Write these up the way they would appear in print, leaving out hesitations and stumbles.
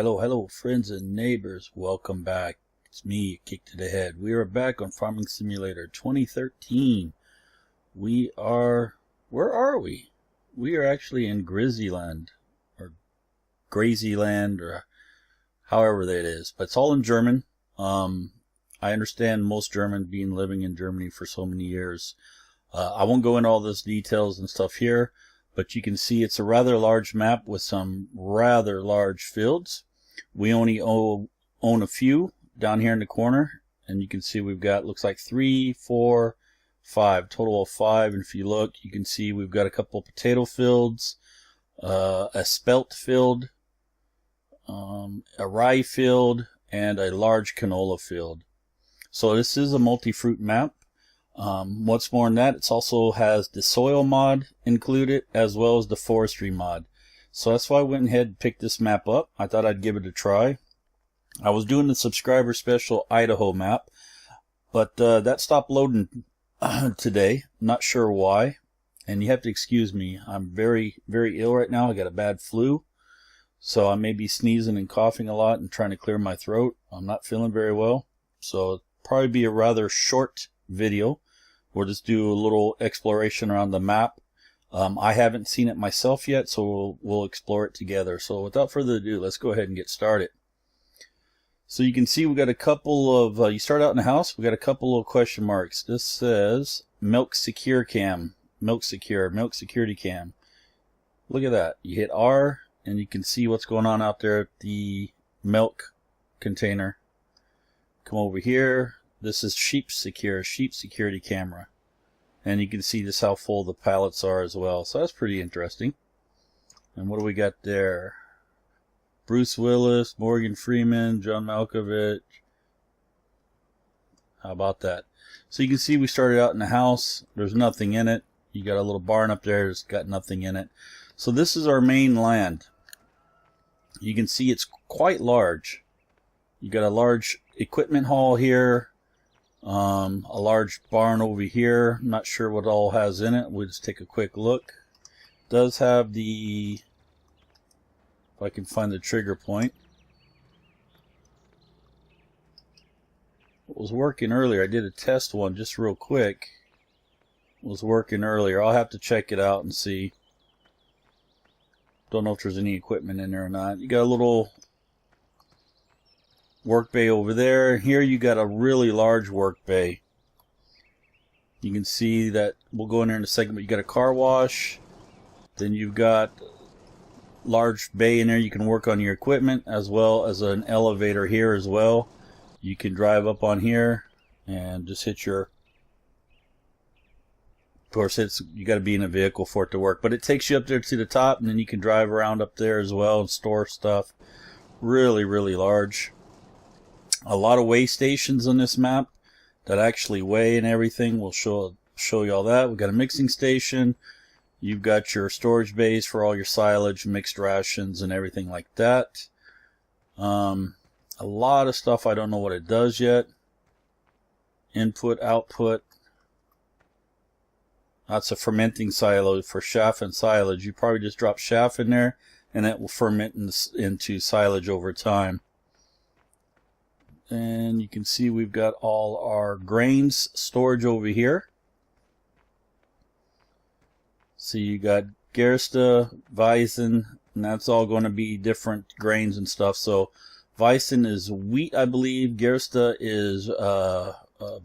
Hello, friends and neighbors. Welcome back. It's me, Akiic ToDaHead. We are back on Farming Simulator 2013. Where are we? We are actually in Grazyland, or Grazyland, or however that is. But it's all in German. I understand most German, being living in Germany for so many years. I won't go into all those details and stuff here. But you can see it's a rather large map with some rather large fields. We only own a few down here in the corner, and you can see we've got, looks like 3, 4, 5, total of 5. And if you look, you can see we've got a couple potato fields, a spelt field, a rye field, and a large canola field. So this is a multi-fruit map. What's more than that, it also has the soil mod included as well as the forestry mod. So that's why I went ahead and picked this map up. I thought I'd give it a try. I was doing the subscriber special Idaho map, but that stopped loading today. Not sure why, and you have to excuse me. I'm very ill right now. I got a bad flu, so I may be sneezing and coughing a lot and trying to clear my throat. I'm not feeling very well, so it'll probably be a rather short video. We'll just do a little exploration around the map. I haven't seen it myself yet, so we'll explore it together. So without further ado, let's go ahead and get started. So you can see we got a couple of, you start out in the house, we got a couple of question marks. This says milk secure cam, milk security cam. Look at that. You hit R and you can see what's going on out there at the milk container. Come over here. This is sheep security camera. And you can see just how full the pallets are as well. So that's pretty interesting. And what do we got there? Bruce Willis, Morgan Freeman, John Malkovich. How about that? So you can see we started out in the house. There's nothing in it. You got a little barn up there. It's got nothing in it. So this is our main land. You can see it's quite large. You got a large equipment hall here. A large barn over here. I'm not sure what all has in it. We'll just take a quick look. It does have the, if I can find the trigger point. It was working earlier. I did a test one just real quick. It was working earlier. I'll have to check it out and see. Don't know if there's any equipment in there or not. You got a little work bay over there. Here you got a really large work bay. You can see that, we'll go in there in a second, but you got a car wash. Then you've got large bay in there. You can work on your equipment as well as an elevator here as well. You can drive up on here and just hit your, of course it's, you got to be in a vehicle for it to work, but it takes you up there to the top, and then you can drive around up there as well and store stuff. Really large. A lot of weigh stations on this map that actually weigh and everything. We'll show you all that. We've got a mixing station. You've got your storage bays for all your silage, mixed rations, and everything like that. A lot of stuff I don't know what it does yet. Input, output. That's a fermenting silo for chaff and silage. You probably just drop chaff in there, and it will ferment into silage over time. And you can see we've got all our grains storage over here. So you got Gerste, Weizen, and that's all going to be different grains and stuff. So Weizen is wheat, I believe. Gerste is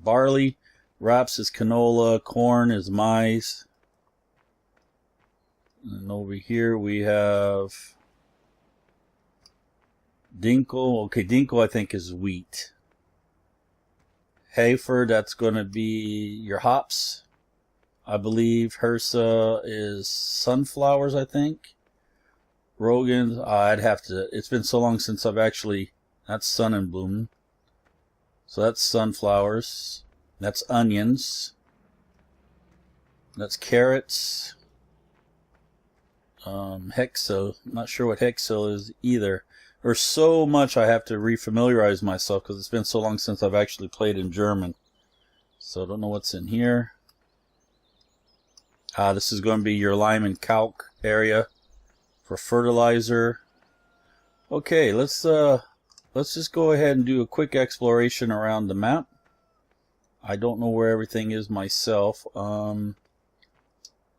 barley. Raps is canola. Corn is maize. And over here we have Dinkel. Okay, Dinkel I think is wheat. Hafer, that's going to be your hops, I believe. Hirsa is sunflowers, I think. Rogan, I'd have to, it's been so long since I've actually, that's Sonnenblumen. So that's sunflowers. That's onions. That's carrots. Hexo, not sure what hexo is either. There's so much I have to refamiliarize myself because it's been so long since I've actually played in German. So I don't know what's in here. This is going to be your lime and calc area for fertilizer. Okay, let's just go ahead and do a quick exploration around the map. I don't know where everything is myself.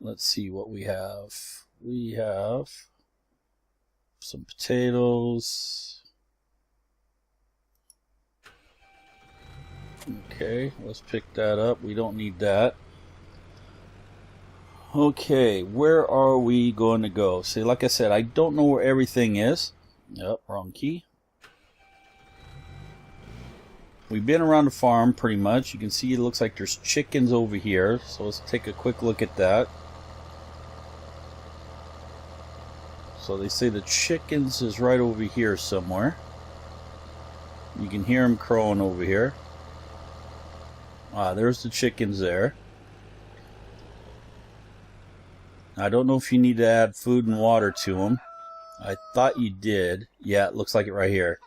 Let's see what we have. We have some potatoes. Okay, let's pick that up. We don't need that. Okay, where are we going to go? See, like I said, I don't know where everything is. Yep, wrong key. We've been around the farm pretty much. You can see it looks like there's chickens over here. So let's take a quick look at that. So they say the chickens is right over here somewhere. You can hear them crowing over here. Ah, there's the chickens there. I don't know if you need to add food and water to them. I thought you did. Yeah, it looks like it right here.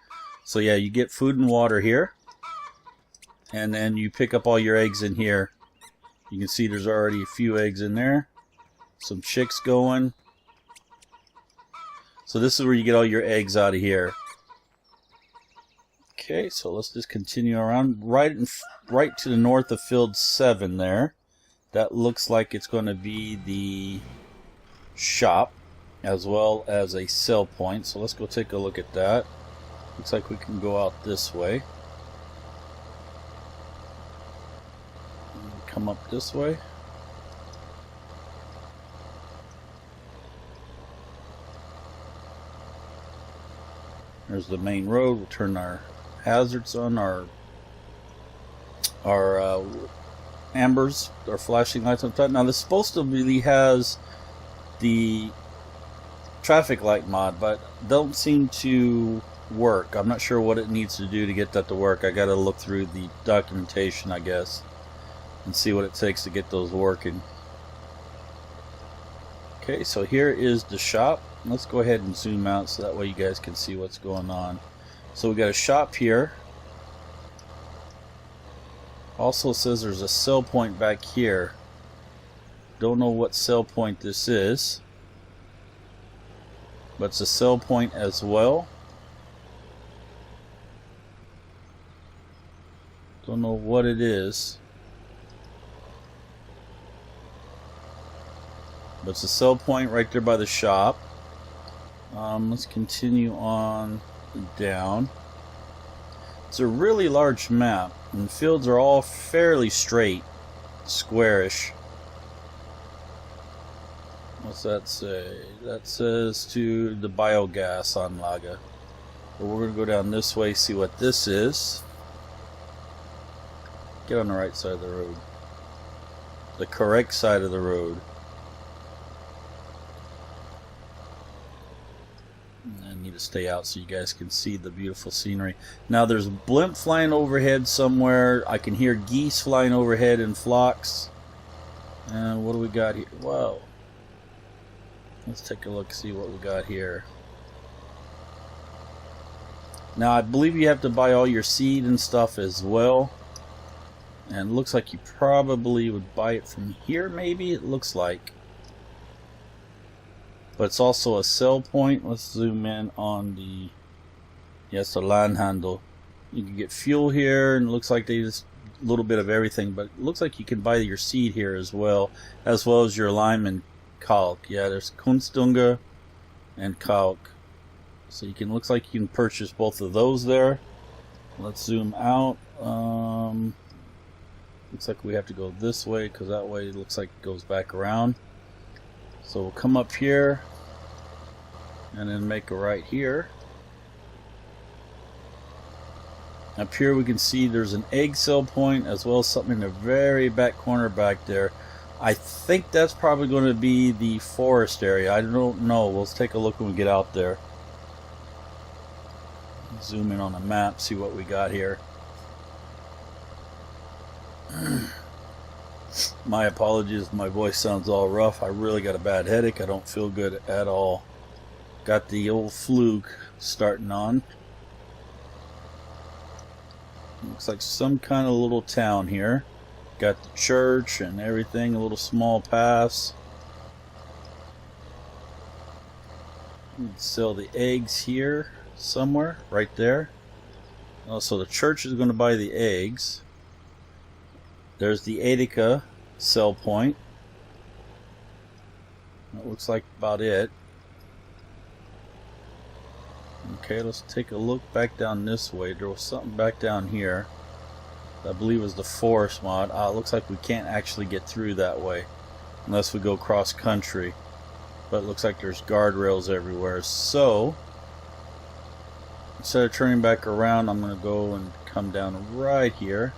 So yeah, you get food and water here. And then you pick up all your eggs in here. You can see there's already a few eggs in there. Some chicks going. So this is where you get all your eggs out of here. Okay, so let's just continue around. Right to the north of field 7 there. That looks like it's going to be the shop as well as a sell point. So let's go take a look at that. Looks like we can go out this way. Come up this way. There's the main road. We'll turn our hazards on, our ambers, our flashing lights on top. Now this supposed to really has the traffic light mod, but don't seem to work. I'm not sure what it needs to do to get that to work. I gotta look through the documentation, I guess, and see what it takes to get those working. Okay, so here is the shop. Let's go ahead and zoom out so that way you guys can see what's going on. So we got a shop here. Also says there's a sell point back here. Don't know what sell point this is, but it's a sell point as well. Don't know what it is, but it's a sell point right there by the shop. Let's continue on down. It's a really large map, and the fields are all fairly straight, squarish. What's that say? That says to the biogas Anlage. But we're going to go down this way, see what this is. Get on the right side of the road. The correct side of the road. I need to stay out so you guys can see the beautiful scenery. Now there's a blimp flying overhead somewhere. I can hear geese flying overhead in flocks. And what do we got here? Whoa. Let's take a look, see what we got here. Now I believe you have to buy all your seed and stuff as well. And it looks like you probably would buy it from here, maybe, it looks like. But it's also a sell point. Let's zoom in on the, yes, the land handle. You can get fuel here, and it looks like they just a little bit of everything, but it looks like you can buy your seed here as well as your lime and kalk. Yeah, there's Kunstdünger and kalk. So you can, looks like you can purchase both of those there. Let's zoom out. Looks like we have to go this way, because that way it looks like it goes back around. So we'll come up here and then make a right here. Up here we can see there's an egg sell point as well as something in the very back corner back there. I think that's probably going to be the forest area. I don't know. We'll take a look when we get out there. Zoom in on the map, see what we got here. My apologies, my voice sounds all rough. I really got a bad headache. I don't feel good at all. Got the old flu starting on. Looks like some kind of little town here. Got the church and everything, a little small pass. Sell the eggs here. somewhere right there. Oh, so the church is going to buy the eggs. There's the Akiic sell point. That looks like about it. Okay, let's take a look back down this way. There was something back down here. I believe it was the Forst mod. It looks like we can't actually get through that way unless we go cross country. But it looks like there's guardrails everywhere. So instead of turning back around, I'm going to go and come down right here.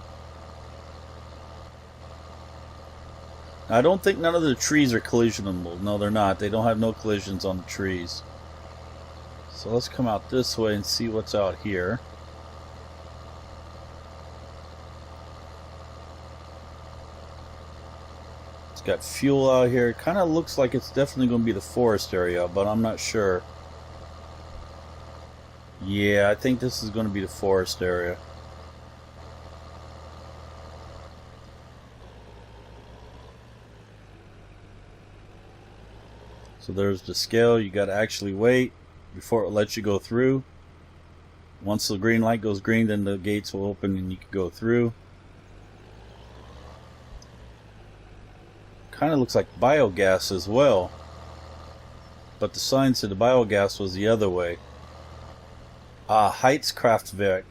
Now, I don't think none of the trees are collisionable. No, they're not. They don't have no collisions on the trees. So let's come out this way and see what's out here. It's got fuel out here. It kind of looks like it's definitely going to be the forest area, but I'm not sure. Yeah, I think this is going to be the forest area. So there's the scale. You got to actually wait before it lets you go through. Once the green light goes green, then the gates will open and you can go through. Kind of looks like biogas as well, but the sign said the biogas was the other way. Heizkraftwerk.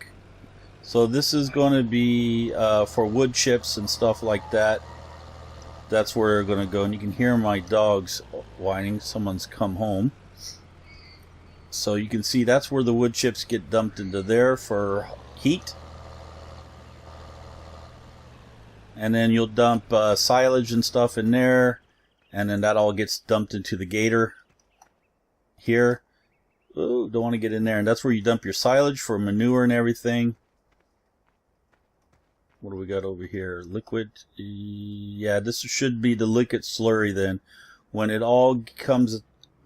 So this is going to be for wood chips and stuff like that. That's where they're going to go, and you can hear my dogs whining. Someone's come home. So you can see that's where the wood chips get dumped into there for heat. And then you'll dump silage and stuff in there, and then that all gets dumped into the gator here. Ooh, don't want to get in there. And that's where you dump your silage for manure and everything. What do we got over here? Liquid. Yeah, this should be the liquid slurry then. When it all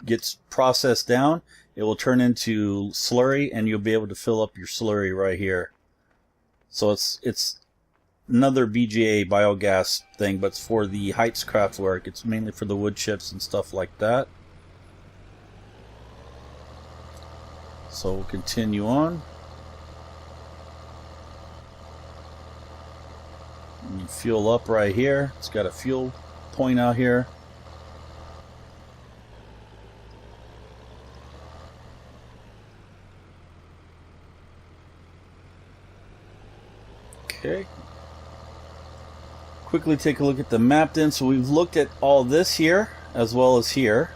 gets processed down, it will turn into slurry, and you'll be able to fill up your slurry right here. So it's another BGA biogas thing, but it's for the Heizkraftwerk. It's mainly for the wood chips and stuff like that. So we'll continue on. You fuel up right here. It's got a fuel point out here. Okay. Quickly take a look at the map then. So we've looked at all this here as well as here.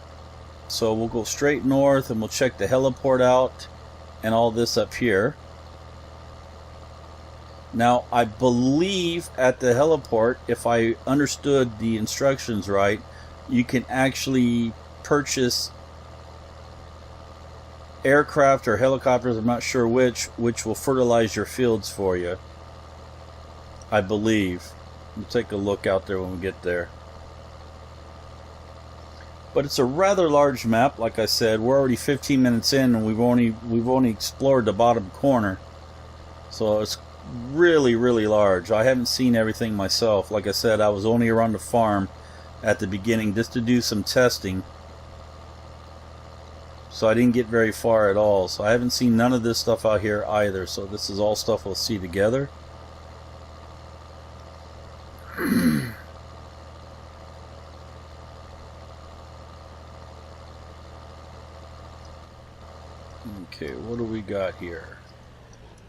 So we'll go straight north and we'll check the heliport out and all this up here. Now I believe at the heliport, if I understood the instructions right, you can actually purchase aircraft or helicopters, I'm not sure which will fertilize your fields for you, I believe. We'll take a look out there when we get there. But it's a rather large map. Like I said, we're already 15 minutes in and we've only explored the bottom corner. So it's really large. I haven't seen everything myself. Like I said, I was only around the farm at the beginning just to do some testing. So I didn't get very far at all. So I haven't seen none of this stuff out here either. So this is all stuff we'll see together. Okay, what do we got here?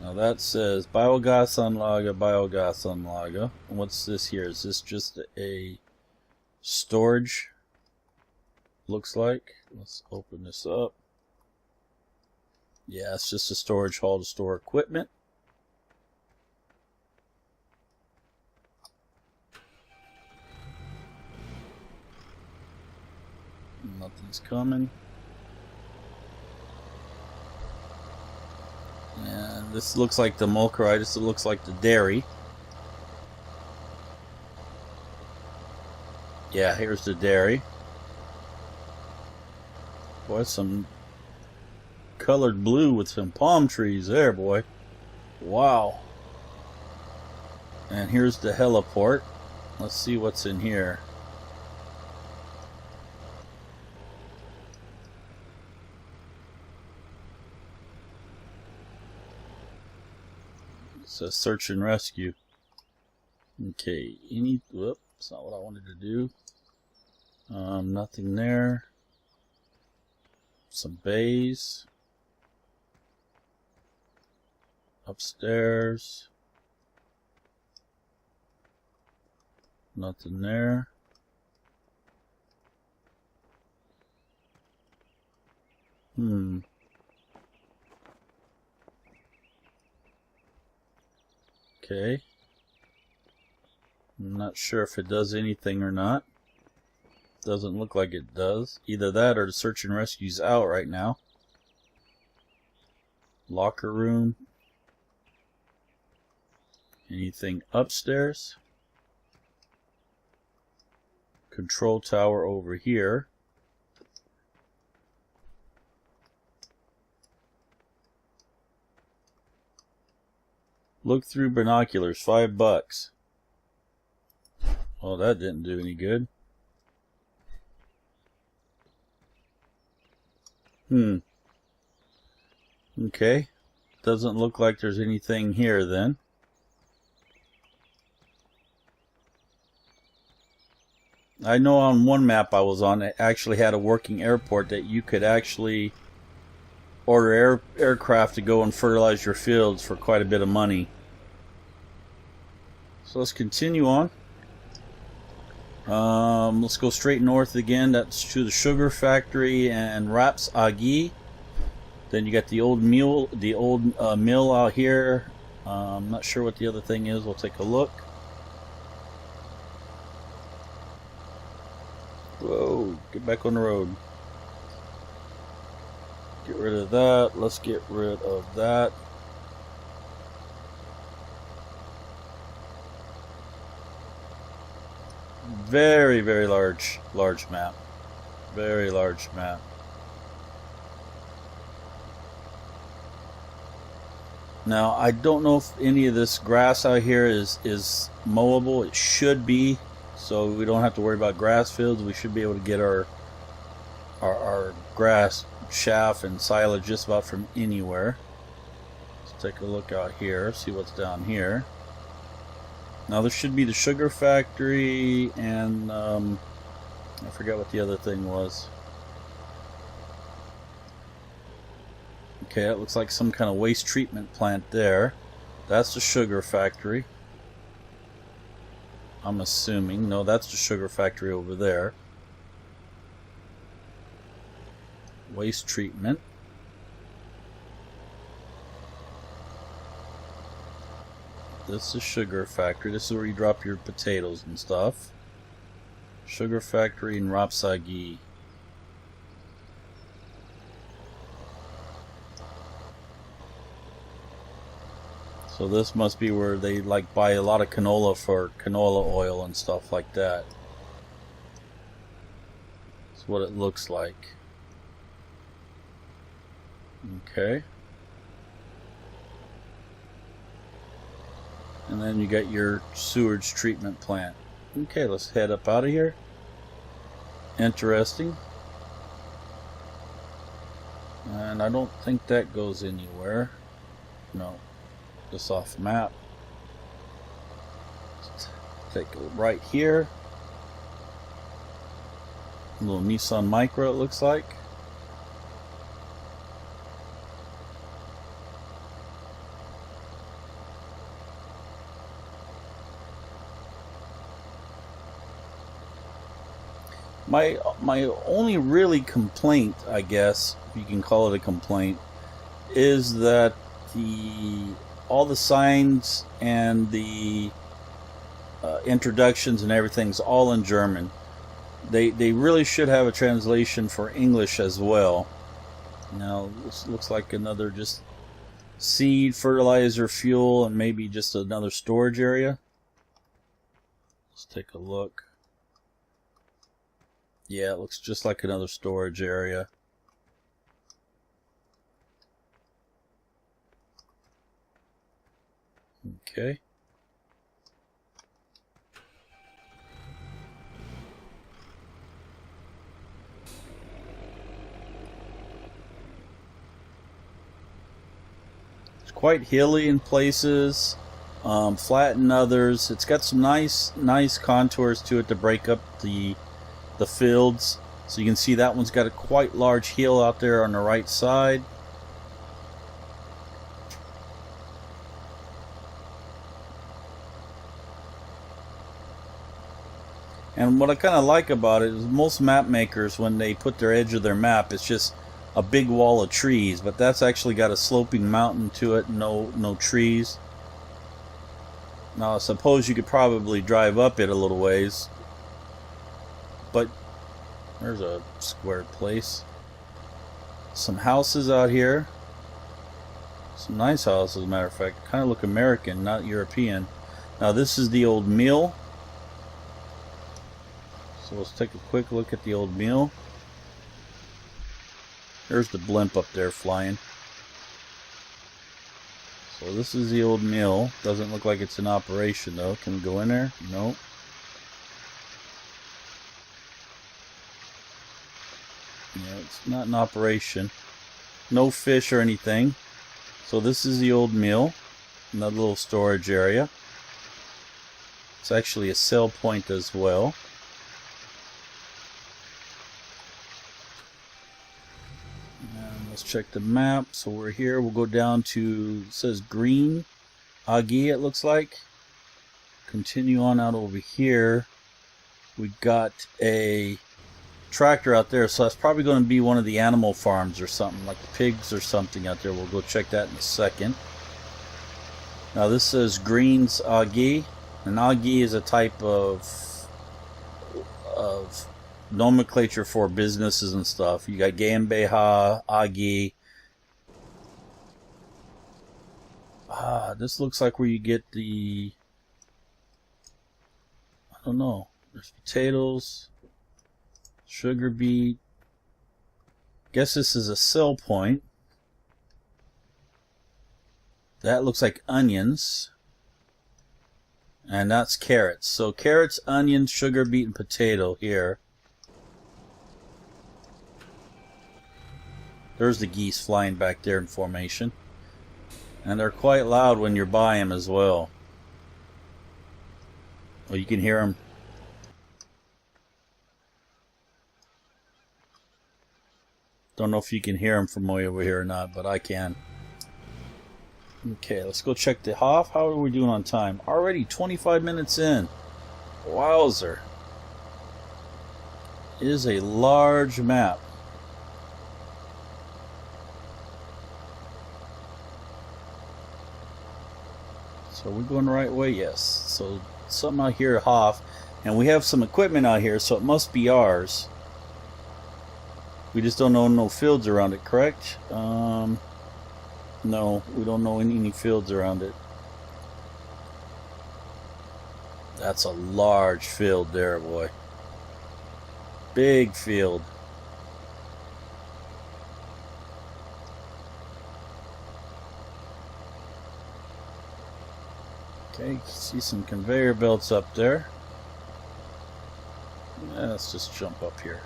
Now that says Biogasanlage, Biogasanlage. What's this here? Is this just a storage? Looks like. Let's open this up. Yeah, it's just a storage hall to store equipment. Nothing's coming. And this looks like the molkerite. This looks like the dairy. Yeah, here's the dairy. Boy, some colored blue with some palm trees there, boy. Wow. And here's the heliport. Let's see what's in here. says search and rescue. Okay, whoop, that's not what I wanted to do. Nothing there. Some bays. Upstairs. Nothing there. Okay. I'm not sure if it does anything or not. Doesn't look like it does. Either that or the search and rescue's out right now. Locker room. Anything upstairs? Control tower over here. Look through binoculars, $5. Well, that didn't do any good. Okay. Doesn't look like there's anything here then. I know on one map I was on, it actually had a working airport that you could actually order aircraft to go and fertilize your fields for quite a bit of money. So let's continue on. Let's go straight north again. That's to the sugar factory and Akiic. Then you got the old mill out here. I'm not sure what the other thing is. We'll take a look. Whoa, get back on the road. Get rid of that. Let's get rid of that. Very, very large map. Very large map. Now, I don't know if any of this grass out here is mowable. It should be. So we don't have to worry about grass fields. We should be able to get our grass chaff and silage just about from anywhere. Let's take a look out here, see what's down here. Now there should be the sugar factory and I forgot what the other thing was. Okay, it looks like some kind of waste treatment plant there. That's the sugar factory. I'm assuming. No, that's the sugar factory over there. Waste treatment. This is sugar factory. This is where you drop your potatoes and stuff. Sugar factory in Akiic. So this must be where they like buy a lot of canola for canola oil and stuff like that. That's what it looks like. Okay. And then you got your sewage treatment plant. Okay, let's head up out of here. Interesting. And I don't think that goes anywhere. No. Just off map. Let's take a right here. A little Nissan Micra, it looks like. My only really complaint, I guess, if you can call it a complaint, is that all the signs and the introductions and everything's all in German. They really should have a translation for English as well. Now this looks like another just seed, fertilizer, fuel, and maybe just another storage area. Let's take a look. Yeah, it looks just like another storage area. Okay. It's quite hilly in places. flatten others. It's got some nice contours to it to break up the fields. So you can see that one's got a quite large hill out there on the right side. And what I kind of like about it is most map makers, when they put their edge of their map, it's just a big wall of trees, but that's actually got a sloping mountain to it, no trees. Now I suppose you could probably drive up it a little ways, but there's a square place. Some houses out here, some nice houses, as a matter of fact. Kind of look American, not European. Now this is the old mill. So let's take a quick look at the old mill. There's the blimp up there flying. So this is the old mill. Doesn't look like it's in operation though. Can we go in there? No. Yeah, it's not in operation. No fish or anything. So this is the old mill. Another little storage area. It's actually a sell point as well. Let's check the map. So we're here. We'll go down to, it says green Akiic, it looks like. Continue on out over here. We got a tractor out there, so that's probably going to be one of the animal farms or something, like pigs or something out there. We'll go check that in a second. Now this says Green's Akiic. An Akiic is a type of nomenclature for businesses and stuff. You got GmbH, Akiic. This looks like where you get the, I don't know. There's potatoes, sugar beet. Guess this is a sell point. That looks like onions. And that's carrots. So carrots, onions, sugar beet, and potato here. There's the geese flying back there in formation. And they're quite loud when you're by them as well. Oh, you can hear them. Don't know if you can hear them from way over here or not, but I can. Okay, let's go check the Hoff. How are we doing on time? Already 25 minutes in. Wowzer. It is a large map. So we're going the right way, yes. So something out here at Hoff. And we have some equipment out here, so it must be ours. We just don't know no fields around it, correct? No, we don't know any fields around it. That's a large field there, boy. Big field. Okay, see some conveyor belts up there. Let's just jump up here.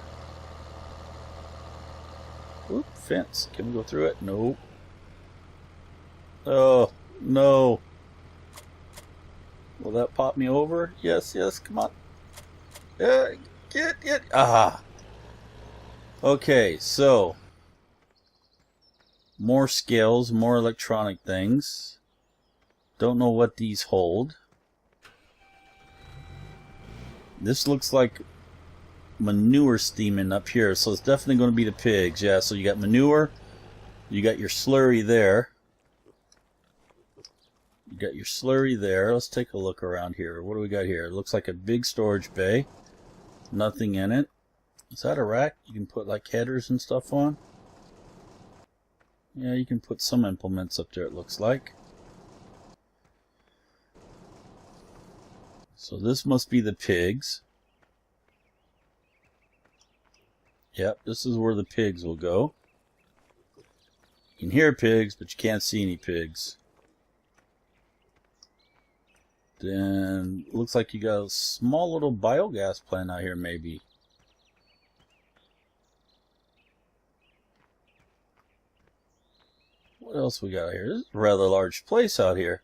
Whoop, fence. Can we go through it? Nope. Oh, no. Will that pop me over? Yes, yes, come on. Get. Aha. Okay, so. More scales, more electronic things. Don't know what these hold. This looks like manure steaming up here, so it's definitely going to be the pigs. Yeah, so you got manure, you got your slurry there. You got your slurry there. Let's take a look around here. What do we got here? It looks like a big storage bay. Nothing in it. Is that a rack you can put like headers and stuff on? Yeah, you can put some implements up there, it looks like. So this must be the pigs. Yep, this is where the pigs will go. You can hear pigs, but you can't see any pigs. Then, looks like you got a small little biogas plant out here, maybe. What else we got here? This is a rather large place out here.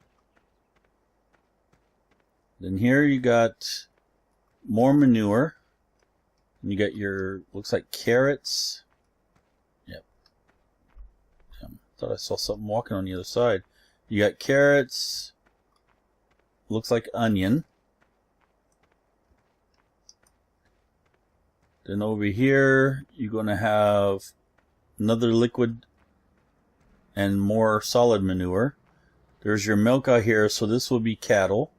Then here you got more manure. And you got your, looks like carrots. Yep. Thought I saw something walking on the other side. You got carrots. Looks like onion. Then over here, you're going to have another liquid and more solid manure. There's your milk out here, so this will be cattle.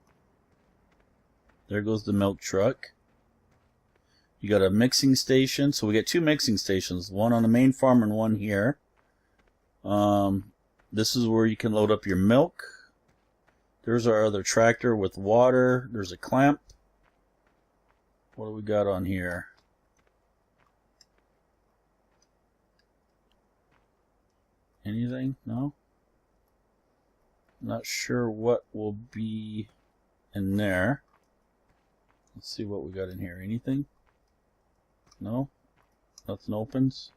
There goes the milk truck. You got a mixing station, so we got two mixing stations, one on the main farm and one here. This is where you can load up your milk. There's our other tractor with water. There's a clamp. What do we got on here? Anything? No? Not sure what will be in there. Let's see what we got in here. Anything? No? Nothing opens?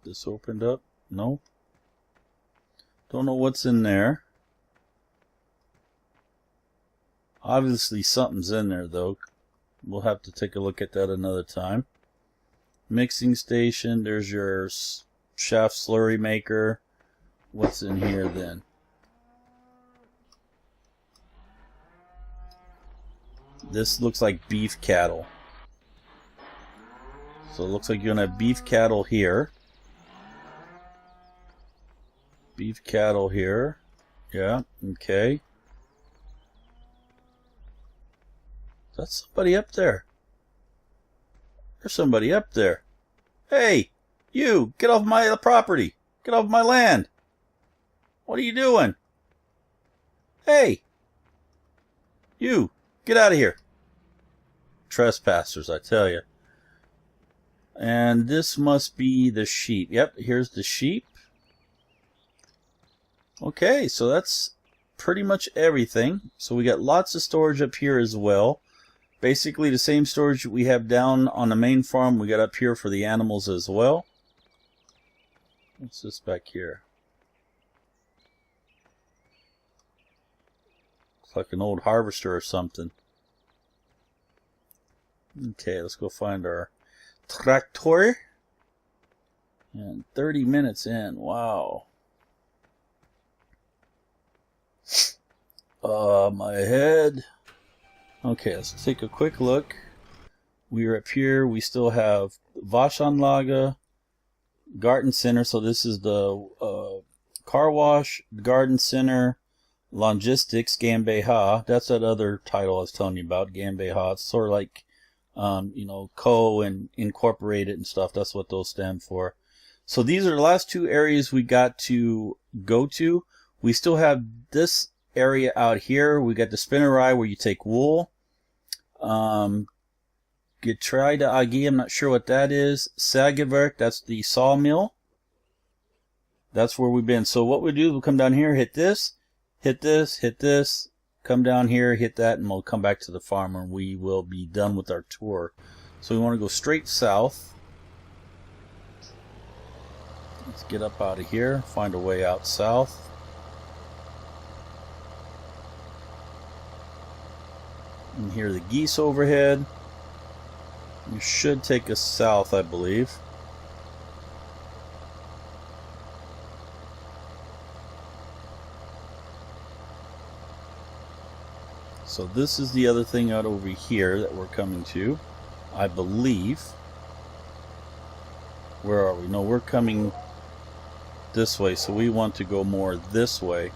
This opened up? No? Don't know what's in there. Obviously something's in there though. We'll have to take a look at that another time. Mixing station. There's your shaft slurry maker. What's in here then? This looks like beef cattle. So it looks like you're going to have beef cattle here. Beef cattle here. Yeah, okay. That's somebody up there. There's somebody up there. Hey, you, get off my property. Get off my land. What are you doing? Hey, you, get out of here. Trespassers, I tell you. And this must be the sheep. Yep, here's the sheep. Okay, so that's pretty much everything. So we got lots of storage up here as well. Basically the same storage we have down on the main farm, we got up here for the animals as well. What's this back here? Looks like an old harvester or something. Okay, let's go find our tractor. And 30 minutes in, wow. My head. Okay, let's take a quick look. We are up here. We still have Waschanlage, Garden Center. So this is the car wash, Garden Center, Logistics, GmbH. That's that other title I was telling you about, GmbH. It's sort of like, you know, co and incorporated and stuff. That's what those stand for. So these are the last two areas we got to go to. We still have this area out here. We got the spinnerai where you take wool. Getreideagie, I'm not sure what that is. Sägewerk, that's the sawmill. That's where we've been. So what we do is we'll come down here, hit this, hit this, hit this, come down here, hit that, and we'll come back to the farm and we will be done with our tour. So we want to go straight south. Let's get up out of here, find a way out south. And here are the geese overhead. You should take us south, I believe. So this is the other thing out over here that we're coming to, I believe. Where are we? No, we're coming this way, so we want to go more this way.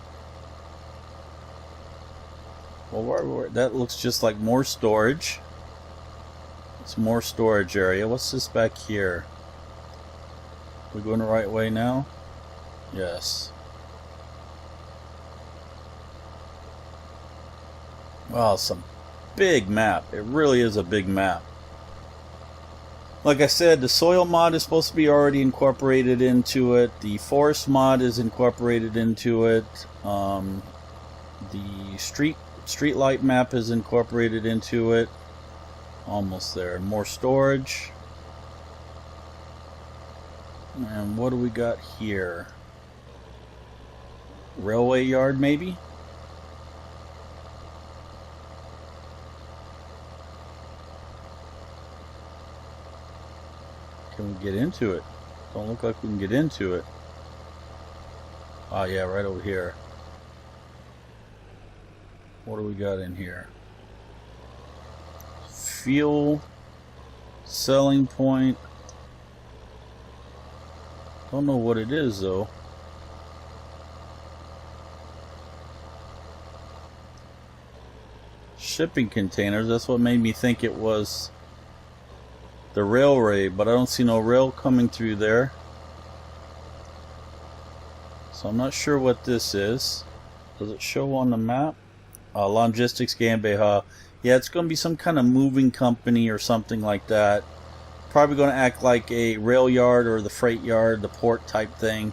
Well, that looks just like more storage. It's more storage area. What's this back here? We going the right way now? Yes. Wow, some big map. It really is a big map. Like I said, the soil mod is supposed to be already incorporated into it. The forest mod is incorporated into it. The street light map is incorporated into it. Almost there. More storage. And what do we got here? Railway yard, maybe? Can we get into it? Don't look like we can get into it. Oh yeah, right over here. What do we got in here? Fuel, selling point. Don't know what it is though. Shipping containers, that's what made me think it was the railway, but I don't see no rail coming through there. So I'm not sure what this is. Does it show on the map? Logistics GmbH. Yeah, it's going to be some kind of moving company or something like that. Probably going to act like a rail yard or the freight yard, the port type thing.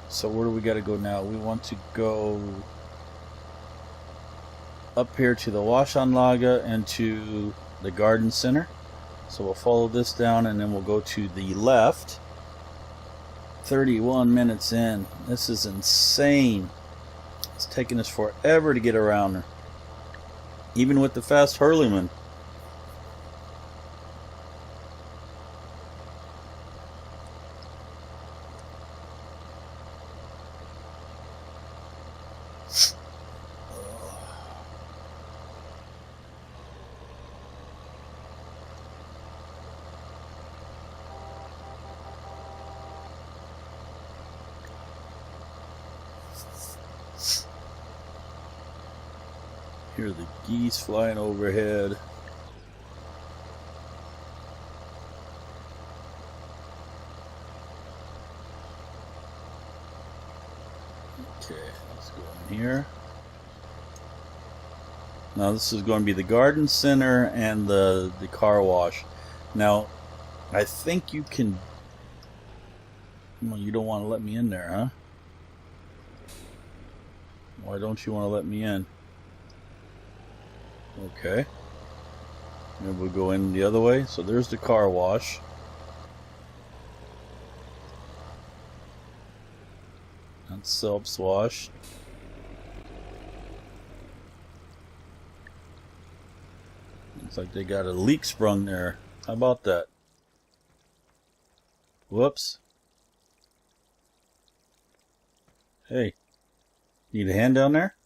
So where do we got to go now? We want to go up here to the Waschanlage and to the garden center. So we'll follow this down and then we'll go to the left. 31 minutes in. This is insane. It's taking us forever to get around her. Even with the fast Hurleyman. Hear the geese flying overhead. Okay, let's go in here. Now this is going to be the garden center and the car wash. Now, I think you can... Well, you don't want to let me in there, huh? Why don't you want to let me in? Okay. Maybe we'll go in the other way. So there's the car wash. That's self-wash. Looks like they got a leak sprung there. How about that? Whoops. Hey. Need a hand down there?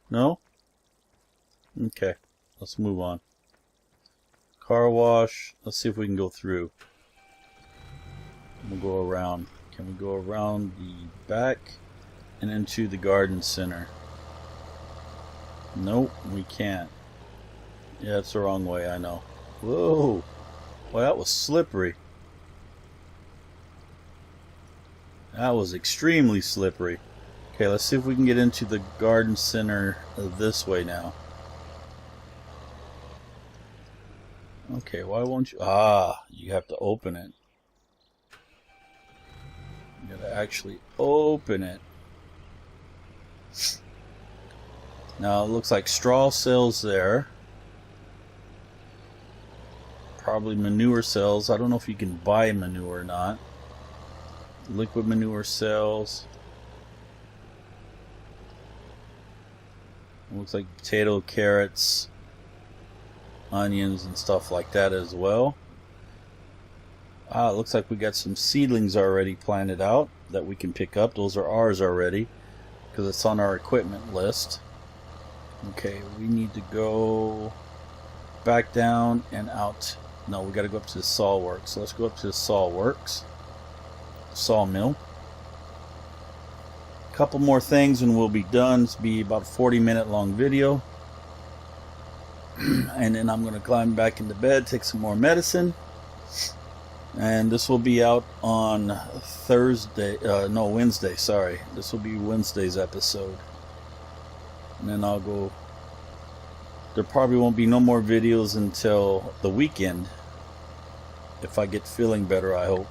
No? Okay, let's move on. Car wash. Let's see if we can go through. We'll go around. Can we go around the back and into the garden center? Nope, we can't. Yeah, it's the wrong way, I know. Whoa! Well, that was slippery. That was extremely slippery. Okay, let's see if we can get into the garden center this way now. Okay, why won't you? Ah, you have to open it. You gotta actually open it. Now it looks like straw cells there. Probably manure cells. I don't know if you can buy manure or not. Liquid manure cells. Looks like potato, carrots, onions, and stuff like that as well. Ah, it looks like we got some seedlings already planted out that we can pick up. Those are ours already because it's on our equipment list. Okay, we need to go back down and out. No, we got to go up to the sawworks. So let's go up to the sawworks. Sawmill. Couple more things and we'll be done. It's be about a 40-minute long video. And then I'm going to climb back into bed, take some more medicine. And this will be out on Wednesday, sorry. This will be Wednesday's episode. And then I'll go... There probably won't be no more videos until the weekend. If I get feeling better, I hope.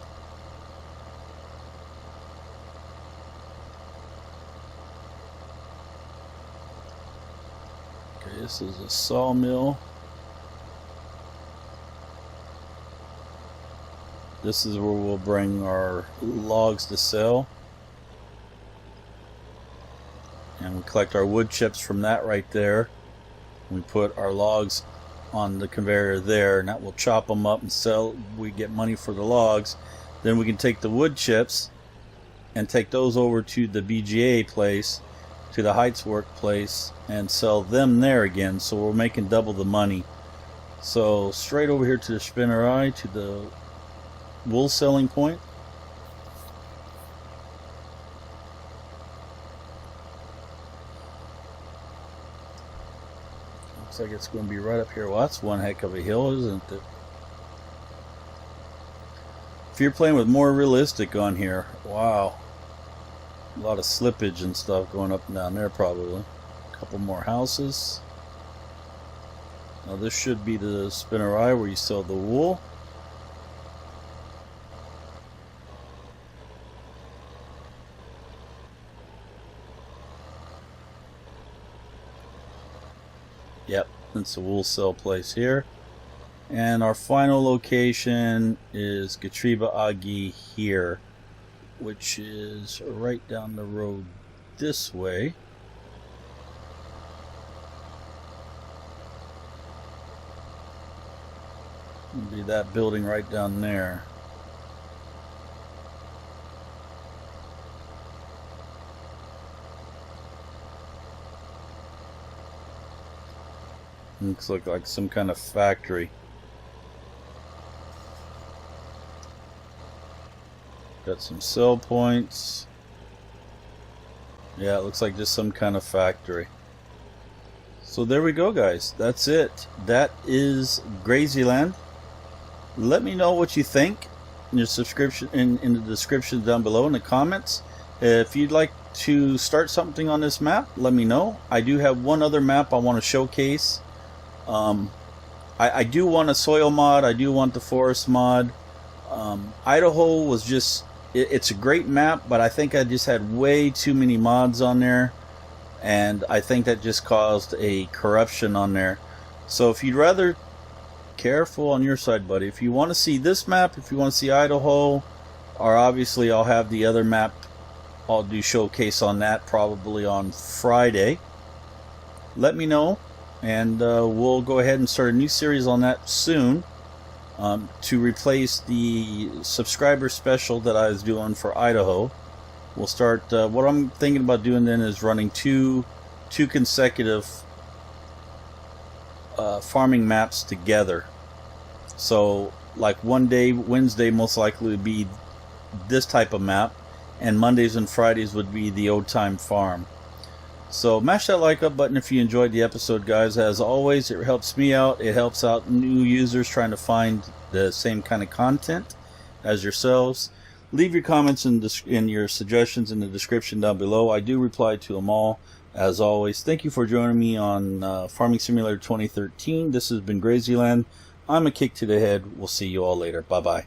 This is a sawmill. This is where we'll bring our logs to sell. And we collect our wood chips from that right there. We put our logs on the conveyor there, and that will chop them up and sell. We get money for the logs. Then we can take the wood chips and take those over to the BGA place, to the Heights workplace, and sell them there again. So we're making double the money. So straight over here to the spinnerai, to the wool selling point. Looks like it's going to be right up here. Well, that's one heck of a hill, isn't it? If you're playing with more realistic on here, wow. A lot of slippage and stuff going up and down there probably. A couple more houses. Now this should be the spinnerai where you sell the wool. Yep, it's a wool sell place here. And our final location is Akiic here, which is right down the road this way. It'll be that building right down there. Looks like some kind of factory. Got some sell points. Yeah, it looks like just some kind of factory. So there we go, guys. That's it. That is Grazyland. Let me know what you think in your subscription in the description down below in the comments. If you'd like to start something on this map, let me know. I do have one other map I want to showcase. I do want a soil mod. I do want the forest mod. Idaho was just, it's a great map, but I think I just had way too many mods on there, and I think that just caused a corruption on there. So if you'd rather, careful on your side, buddy. If you want to see this map, if you want to see Idaho, or obviously I'll have the other map, I'll do showcase on that probably on Friday. Let me know. And we'll go ahead and start a new series on that soon, to replace the subscriber special that I was doing for Idaho. We'll start, what I'm thinking about doing then is running two consecutive farming maps together. So like one day, Wednesday most likely would be this type of map, and Mondays and Fridays would be the old time farm. So mash that like up button if you enjoyed the episode, guys. As always, it helps me out. It helps out new users trying to find the same kind of content as yourselves. Leave your comments and your suggestions in the description down below. I do reply to them all, as always. Thank you for joining me on Farming Simulator 2013. This has been Grazyland. I'm Akiic to the head. We'll see you all later. Bye-bye.